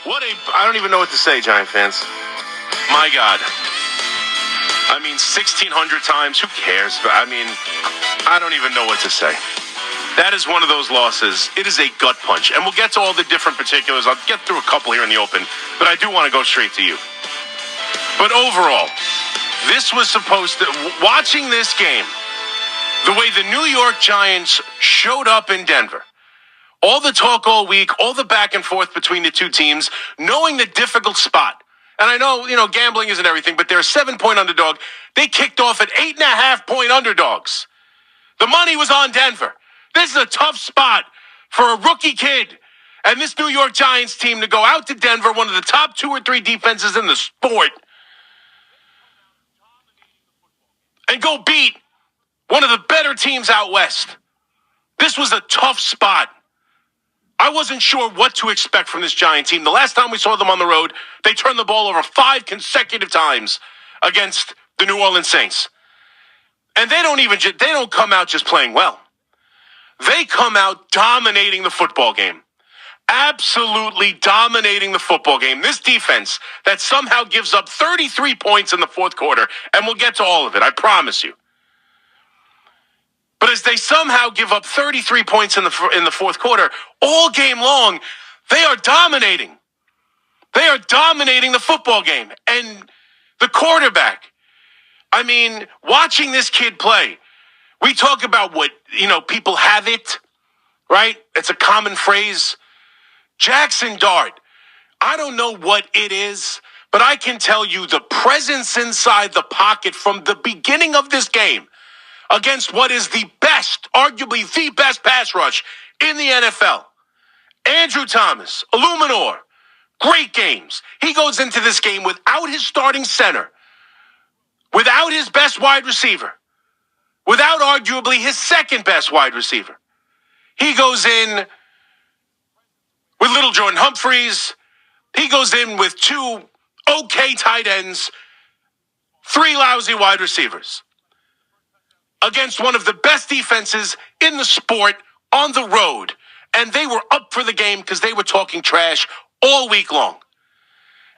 I don't even know what to say, Giant fans. My God. I mean, 1,600 times, who cares? I mean, I don't even know what to say. That is one of those losses. It is a gut punch. And we'll get to all the different particulars. I'll get through a couple here in the open, but I do want to go straight to you. But overall, this was supposed to, watching this game, the way the New York Giants showed up in Denver, all the talk all week, all the back and forth between the two teams, knowing the difficult spot. And I know, gambling isn't everything, but they're a 7-point underdog. They kicked off at 8.5-point underdogs. The money was on Denver. This is a tough spot for a rookie kid and this New York Giants team to go out to Denver, one of the top 2 or 3 defenses in the sport, and go beat one of the better teams out west. This was a tough spot. I wasn't sure what to expect from this Giant team. The last time we saw them on the road, they turned the ball over 5 consecutive times against the New Orleans Saints. And they don't come out just playing well. They come out dominating the football game. Absolutely dominating the football game. This defense that somehow gives up 33 points in the fourth quarter, and we'll get to all of it, I promise you. But as they somehow give up 33 points in the fourth quarter, all game long, they are dominating. They are dominating the football game. And the quarterback, I mean, watching this kid play, we talk about what, people have it, right? It's a common phrase. Jaxson Dart, I don't know what it is, but I can tell you the presence inside the pocket from the beginning of this game against what is the best, arguably the best pass rush in the NFL. Andrew Thomas, Illuminor, great games. He goes into this game without his starting center, without his best wide receiver, without arguably his second best wide receiver. He goes in with little Jordan Humphreys. He goes in with 2 okay tight ends, 3 lousy wide receivers against one of the best defenses in the sport on the road. And they were up for the game because they were talking trash all week long.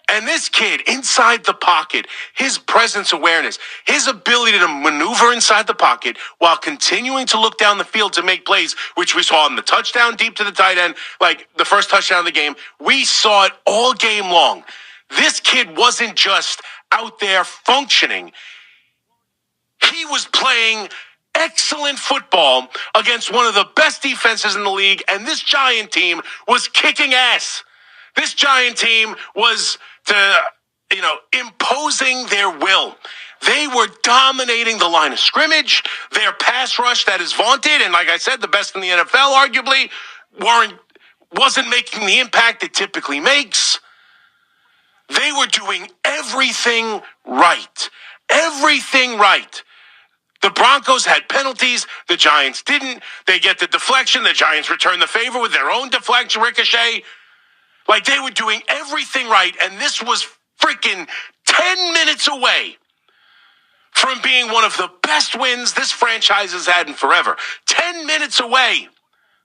And this kid inside the pocket, his presence awareness, his ability to maneuver inside the pocket while continuing to look down the field to make plays, which we saw in the touchdown deep to the tight end, like the first touchdown of the game. We saw it all game long. This kid wasn't just out there functioning. He was playing excellent football against one of the best defenses in the league, and this Giant team was kicking ass. This Giant team was imposing their will. They were dominating the line of scrimmage. Their pass rush that is vaunted, and like I said, the best in the NFL, arguably, wasn't making the impact it typically makes. They were doing everything right. Everything right. The Broncos had penalties. The Giants didn't. They get the deflection. The Giants return the favor with their own deflection ricochet. Like they were doing everything right. And this was freaking 10 minutes away from being one of the best wins this franchise has had in forever. 10 minutes away.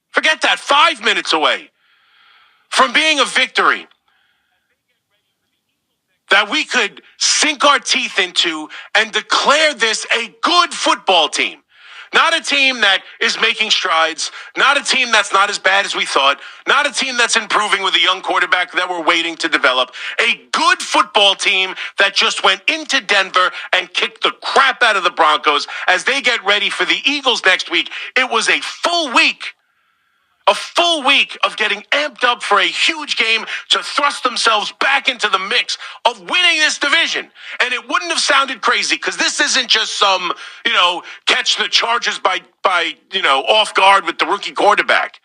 Forget that. 5 minutes away from being a victory that we could sink our teeth into and declare this a good football team. Not a team that is making strides, not a team that's not as bad as we thought, not a team that's improving with a young quarterback that we're waiting to develop. A good football team that just went into Denver and kicked the crap out of the Broncos as they get ready for the Eagles next week. It was a full week of getting amped up for a huge game to thrust themselves back into the mix of winning this division. And it wouldn't have sounded crazy because this isn't just some, catch the Chargers by off guard with the rookie quarterback.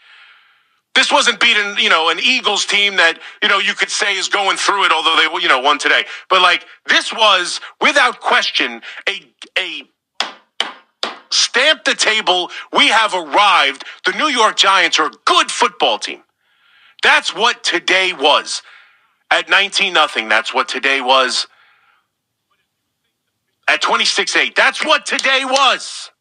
This wasn't beating, an Eagles team that, you could say is going through it, although they, won today. But this was without question a stamp the table, we have arrived. The New York Giants are a good football team. That's what today was. At 19-0, that's what today was. At 26-8, that's what today was.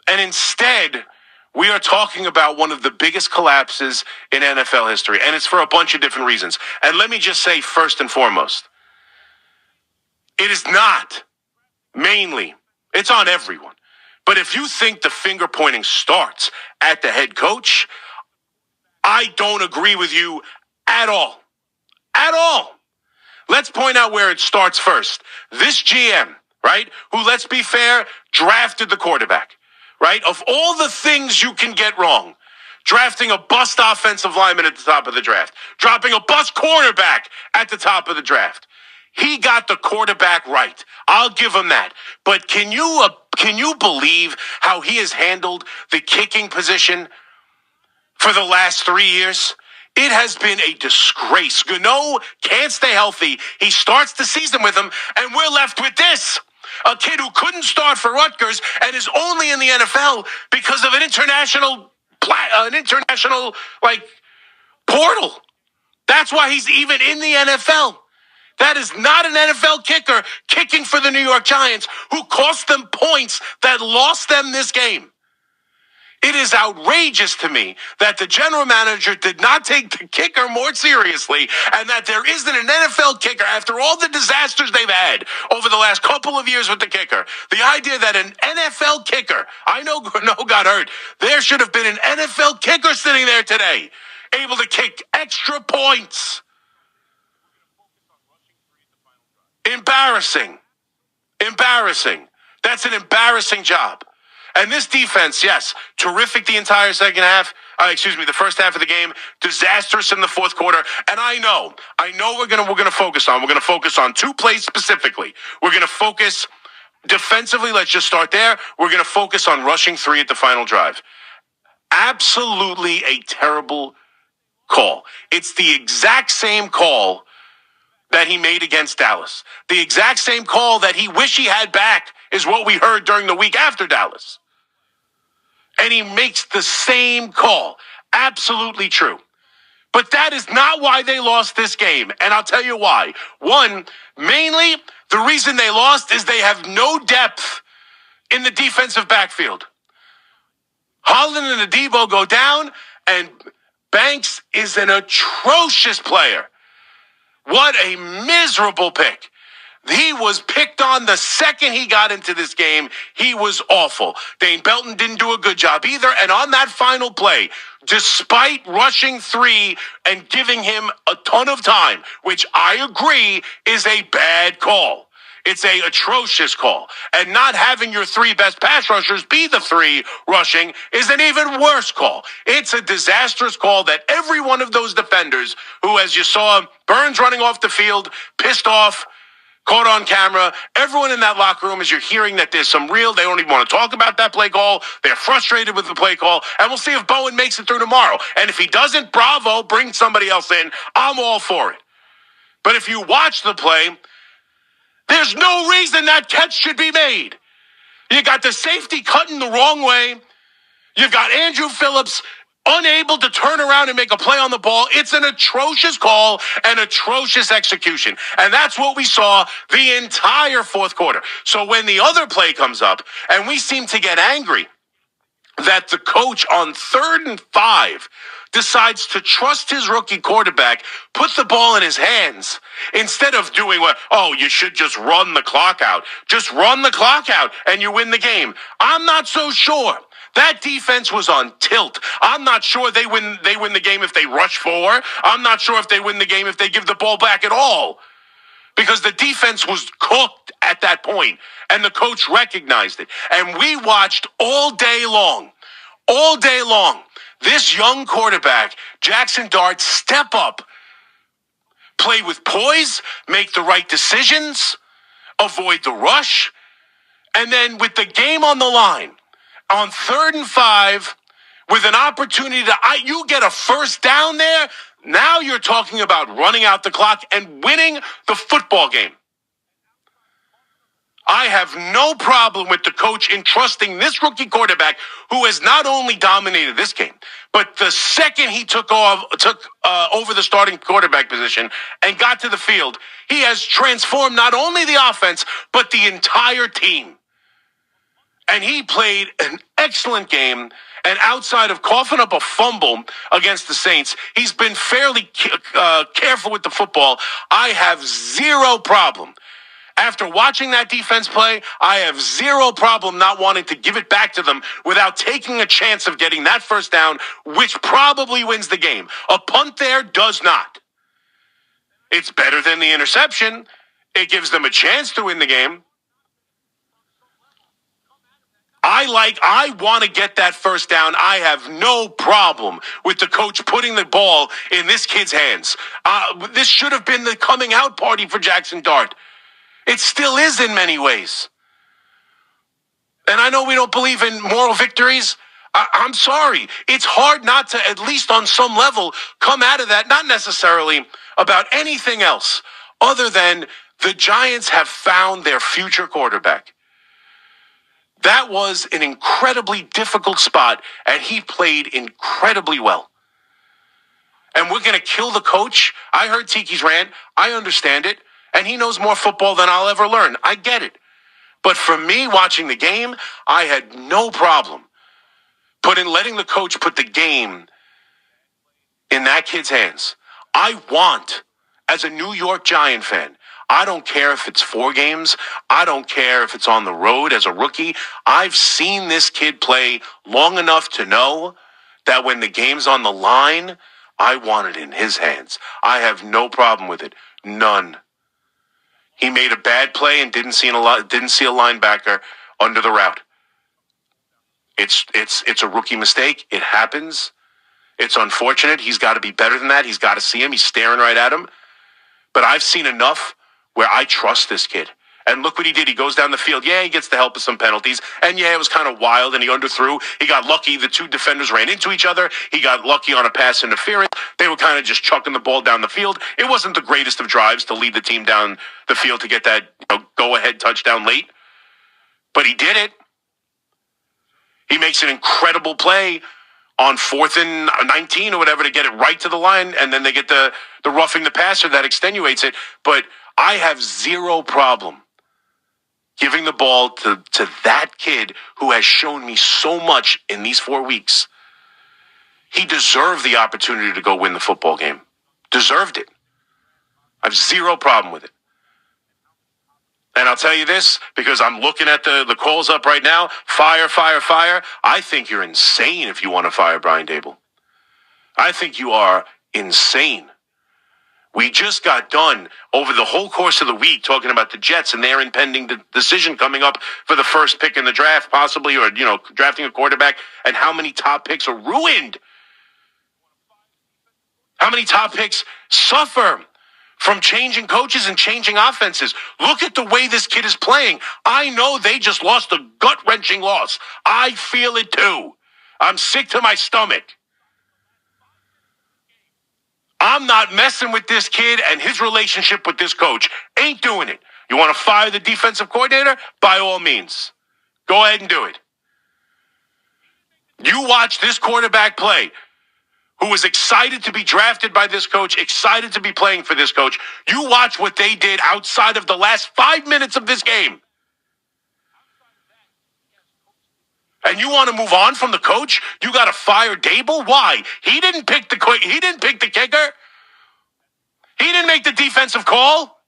And instead, We are talking about one of the biggest collapses in NFL history, and it's for a bunch of different reasons. And let me just say, first and foremost, it is not mainly, it's on everyone. But if you think the finger pointing starts at the head coach, I don't agree with you at all. At all. Let's point out where it starts first. This GM, right, who, let's be fair, drafted the quarterback, right? Of all the things you can get wrong, drafting a bust offensive lineman at the top of the draft, dropping a bust cornerback at the top of the draft, he got the quarterback right. I'll give him that. But can you believe how he has handled the kicking position for the last 3 years? It has been a disgrace. Gano can't stay healthy. He starts the season with him, and we're left with this. A kid who couldn't start for Rutgers and is only in the NFL because of an international portal. That's why he's even in the NFL. That is not an NFL kicker kicking for the New York Giants, who cost them points that lost them this game. It is outrageous to me that the general manager did not take the kicker more seriously, and that there isn't an NFL kicker after all the disasters they've had over the last couple of years with the kicker. The idea that an NFL kicker, I know got hurt, there should have been an NFL kicker sitting there today, able to kick extra points. Embarrassing. That's an embarrassing job. And this defense, yes, terrific the entire the first half of the game, disastrous in the fourth quarter. And I know we're gonna focus on two plays specifically. We're gonna focus defensively. Let's just start there. We're gonna focus on rushing 3 at the final drive. Absolutely a terrible call. It's the exact same call that he made against Dallas. The exact same call that he wished he had back is what we heard during the week after Dallas. And he makes the same call. Absolutely true. But that is not why they lost this game. And I'll tell you why. One, mainly the reason they lost is they have no depth in the defensive backfield. Holland and Adebo go down, and Banks is an atrocious player. What a miserable pick. He was picked on the second he got into this game. He was awful. Dane Belton didn't do a good job either. And on that final play, despite rushing 3 and giving him a ton of time, which I agree is a bad call. It's a atrocious call. And not having your 3 best pass rushers be the 3 rushing is an even worse call. It's a disastrous call that every one of those defenders who, as you saw, Burns running off the field, pissed off, caught on camera, everyone in that locker room, as you're hearing that there's some real, they don't even want to talk about that play call. They're frustrated with the play call. And we'll see if Bowen makes it through tomorrow. And if he doesn't, bravo, bring somebody else in. I'm all for it. But if you watch the play, there's no reason that catch should be made. You got the safety cutting the wrong way. You've got Andrew Phillips unable to turn around and make a play on the ball. It's an atrocious call and atrocious execution. And that's what we saw the entire fourth quarter. So when the other play comes up and we seem to get angry that the coach on 3rd and 5 decides to trust his rookie quarterback, put the ball in his hands, instead of doing you should just run the clock out. Just run the clock out and you win the game. I'm not so sure. That defense was on tilt. I'm not sure they win the game if they rush 4. I'm not sure if they win the game if they give the ball back at all. Because the defense was cooked at that point, and the coach recognized it. And we watched all day long, this young quarterback, Jaxson Dart, step up, play with poise, make the right decisions, avoid the rush, and then with the game on the line, on 3rd and 5, with an opportunity you get a first down there, now you're talking about running out the clock and winning the football game. I have no problem with the coach entrusting this rookie quarterback, who has not only dominated this game, but the second he took over the starting quarterback position and got to the field, he has transformed not only the offense, but the entire team. And he played an excellent game, And outside of coughing up a fumble against the Saints, he's been fairly careful with the football. I have zero problem. After watching that defense play, I have zero problem not wanting to give it back to them without taking a chance of getting that first down, which probably wins the game. A punt there does not. It's better than the interception. It gives them a chance to win the game. I want to get that first down. I have no problem with the coach putting the ball in this kid's hands. This should have been the coming out party for Jaxson Dart. It still is in many ways. And I know we don't believe in moral victories. I'm sorry. It's hard not to, at least on some level, come out of that, not necessarily about anything else, other than the Giants have found their future quarterback. That was an incredibly difficult spot, and he played incredibly well. And we're going to kill the coach. I heard Tiki's rant. I understand it. And he knows more football than I'll ever learn. I get it. But for me, watching the game, I had no problem letting the coach put the game in that kid's hands. I want, as a New York Giant fan, I don't care if it's 4 games. I don't care if it's on the road as a rookie. I've seen this kid play long enough to know that when the game's on the line, I want it in his hands. I have no problem with it. None. He made a bad play and didn't see a linebacker under the route. It's a rookie mistake. It happens. It's unfortunate. He's got to be better than that. He's got to see him. He's staring right at him. But I've seen enough where I trust this kid. And look what he did. He goes down the field. Yeah, he gets the help of some penalties. And yeah, it was kind of wild, and he underthrew. He got lucky. The 2 defenders ran into each other. He got lucky on a pass interference. They were kind of just chucking the ball down the field. It wasn't the greatest of drives to lead the team down the field to get that go-ahead touchdown late. But he did it. He makes an incredible play on 4th and 19 or whatever to get it right to the line, and then they get the roughing the passer that extenuates it. But I have zero problem giving the ball to that kid who has shown me so much in these 4 weeks. He deserved the opportunity to go win the football game. Deserved it. I have zero problem with it. And I'll tell you this, because I'm looking at the calls up right now. Fire, fire, fire. I think you're insane if you want to fire Brian Daboll. I think you are insane. We just got done over the whole course of the week talking about the Jets and their impending decision coming up for the first pick in the draft, possibly, or, drafting a quarterback, and how many top picks are ruined. How many top picks suffer from changing coaches and changing offenses. Look at the way this kid is playing. I know they just lost a gut-wrenching loss. I feel it too. I'm sick to my stomach. I'm not messing with this kid and his relationship with this coach. Ain't doing it. You want to fire the defensive coordinator? By all means. Go ahead and do it. You watch this quarterback play, who was excited to be drafted by this coach, excited to be playing for this coach. You watch what they did outside of the last 5 minutes of this game. And you want to move on from the coach? You got to fire Daboll? Why? He didn't pick the kicker. He didn't make the defensive call.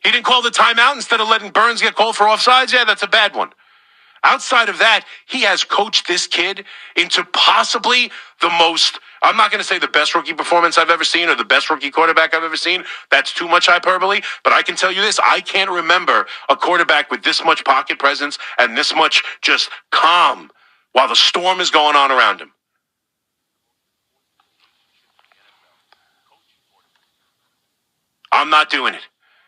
He didn't call the timeout instead of letting Burns get called for offsides. Yeah, that's a bad one. Outside of that, he has coached this kid into possibly the most, I'm not going to say the best rookie performance I've ever seen or the best rookie quarterback I've ever seen. That's too much hyperbole. But I can tell you this, I can't remember a quarterback with this much pocket presence and this much just calm while the storm is going on around him. I'm not doing it.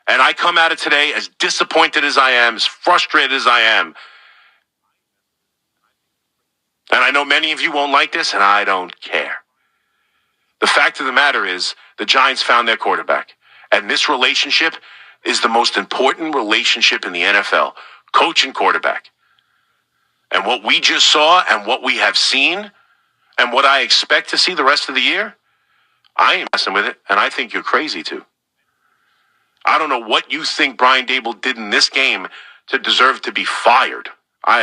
And I come at it today as disappointed as I am, as frustrated as I am. And I know many of you won't like this, and I don't care. The fact of the matter is, the Giants found their quarterback. And this relationship is the most important relationship in the NFL, coach and quarterback. And what we just saw and what we have seen and what I expect to see the rest of the year, I ain't messing with it, and I think you're crazy too. I don't know what you think Brian Dable did in this game to deserve to be fired. I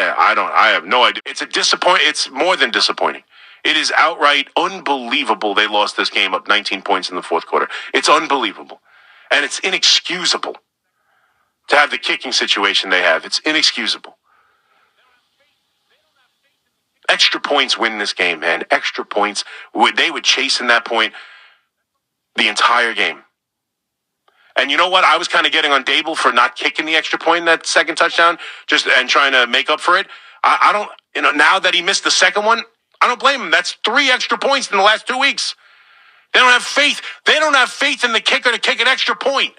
have no idea. It's more than disappointing. It is outright unbelievable they lost this game up 19 points in the fourth quarter. It's unbelievable. And it's inexcusable to have the kicking situation they have. It's inexcusable. Extra points win this game, man. Extra points. They would chase in that point the entire game. And you know what? I was kind of getting on Dable for not kicking the extra point in that second touchdown, and trying to make up for it. I don't, now that he missed the second one, I don't blame him. That's 3 extra points in the last 2 weeks. They don't have faith. They don't have faith in the kicker to kick an extra point.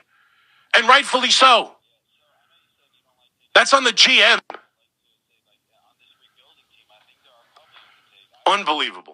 And rightfully so. That's on the GM. Unbelievable.